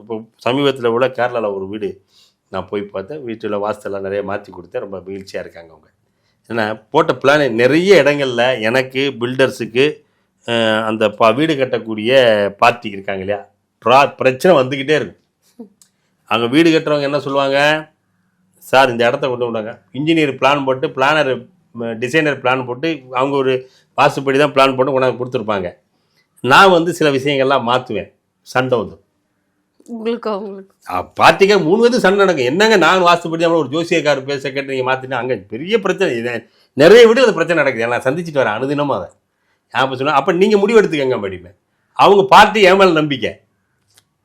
இப்போ சமீபத்தில் உள்ள கேரளாவில் ஒரு வீடு நான் போய் பார்த்தேன். வீட்டில் வாஸ்தெல்லாம் நிறைய மாற்றி கொடுத்தேன். ரொம்ப மகிழ்ச்சியாக இருக்காங்க அவங்க. ஏன்னா போட்ட பிளான் நிறைய இடங்களில் எனக்கு பில்டர்ஸுக்கு அந்த வீடு கட்டக்கூடிய பார்ட்டி இருக்காங்க இல்லையா, பிரச்சனை வந்துக்கிட்டே இருக்கும். அங்கே வீடு கட்டுறவங்க என்ன சொல்லுவாங்க, சார் இந்த இடத்த கொண்டு விடாங்க, இன்ஜினியர் பிளான் போட்டு பிளானர் டிசைனர் பிளான் போட்டு அவங்க ஒரு வாசுப்படி தான் பிளான் போட்டு கொண்டாந்து கொடுத்துருப்பாங்க. நான் சில விஷயங்கள்லாம் மாற்றுவேன், சண்டை வந்து உங்களுக்கு பார்ட்டிக்காக 3 வந்து சண்டை நடக்கும். என்னங்க நான் வாஸ்துப்படி தான் ஒரு ஜோசியக்காரர் பேச கேட்டு நீங்கள் மாற்றினா அங்கே பெரிய பிரச்சனை. நிறைய வீடு அது பிரச்சனை நடக்குது. நான் சந்திச்சுட்டு வரேன் அனுதினமும் அதை. அப்போ சொன்னேன், அப்போ நீங்கள் முடிவு எடுத்துக்கங்க படிப்பேன். அவங்க பார்ட்டி என் மேலே நம்பிக்கை,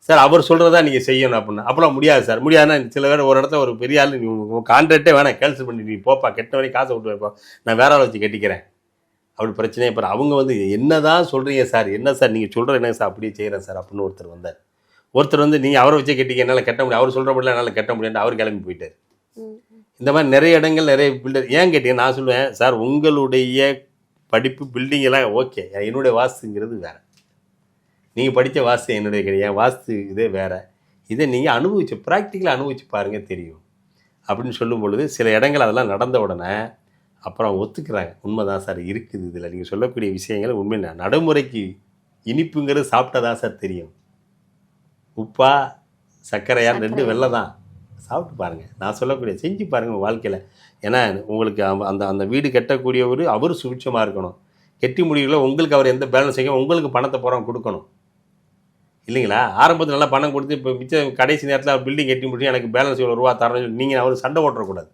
சார் அவர் சொல்கிறதா நீங்கள் செய்யணும் அப்படின்னா. அப்போலாம் முடியாது சார், முடியாதுன்னா சில பேர் ஒரு இடத்துல ஒரு பெரிய ஆள், நீ உங்கள் கான்ட்ராக்டே வேணாம் கேன்சல் பண்ணி நீ போப்பா, கெட்ட வரைக்கும் காசை விட்டு வைப்பா, நான் வேற ஆள் வச்சு கட்டிக்கிறேன் அப்படி பிரச்சனையே. இப்போ அவங்க என்ன தான் சொல்கிறீங்க சார், என்ன சார் நீங்கள் சொல்கிற என்ன சார், அப்படியே செய்கிறேன் சார் அப்படின்னு ஒருத்தர் வந்தார். ஒருத்தர் நீங்கள் அவரை வச்சே கட்டிக்க, என்னால் கட்ட முடியும், அவர் சொல்கிற முடியல என்னால் கட்ட முடியாது, அவர் கிளம்பி போயிட்டார். இந்த மாதிரி நிறைய இடங்கள் நிறைய பில்டர். ஏன் கேட்டீங்க, நான் சொல்லுவேன் சார் உங்களுடைய படிப்பு பில்டிங் எல்லாம் ஓகே, என்னுடைய வாஸ்துங்கிறது வேறு. நீங்கள் படித்த வாஸ்து என்னுடைய கிடையாது, என் வாஸ்து இதே வேறு. இதை நீங்கள் அனுபவிச்சு ப்ராக்டிக்கலாக அனுபவிச்சு பாருங்கள் தெரியும் அப்படின்னு சொல்லும் பொழுது சில இடங்கள் அதெல்லாம் நடந்த உடனே அப்புறம் அவங்க ஒத்துக்கிறாங்க. உண்மைதான் சார் இருக்குது இதில் நீங்கள் சொல்லக்கூடிய விஷயங்கள் உண்மை. நடைமுறைக்கு இனிப்புங்கிறது சாப்பிட்டா தான் சார் தெரியும். உப்பா சர்க்கரையா 2 வெள்ளை தான். சாப்பிட்டு பாருங்கள், நான் சொல்லக்கூடிய செஞ்சு பாருங்கள் வாழ்க்கையில். ஏன்னா உங்களுக்கு அந்த அந்த வீடு கட்டக்கூடியவர் அவர் சுபிட்சமாக இருக்கணும். கெட்டி முடிவுல உங்களுக்கு அவர் எந்த பேலன்ஸ் செய்யும், உங்களுக்கு பணத்தை போகிறவங்க கொடுக்கணும் இல்லைங்களா. ஆரம்பத்தில் நல்லா பணம் கொடுத்து இப்போ மிச்சம் கடைசி நேரத்தில் பில்டிங் கட்டி முடிச்சு எனக்கு பேலன்ஸ் இவ்வளோ ரூபா தரணும்னு நீங்கள் அவர் சண்டை ஓட்டக்கூடாது.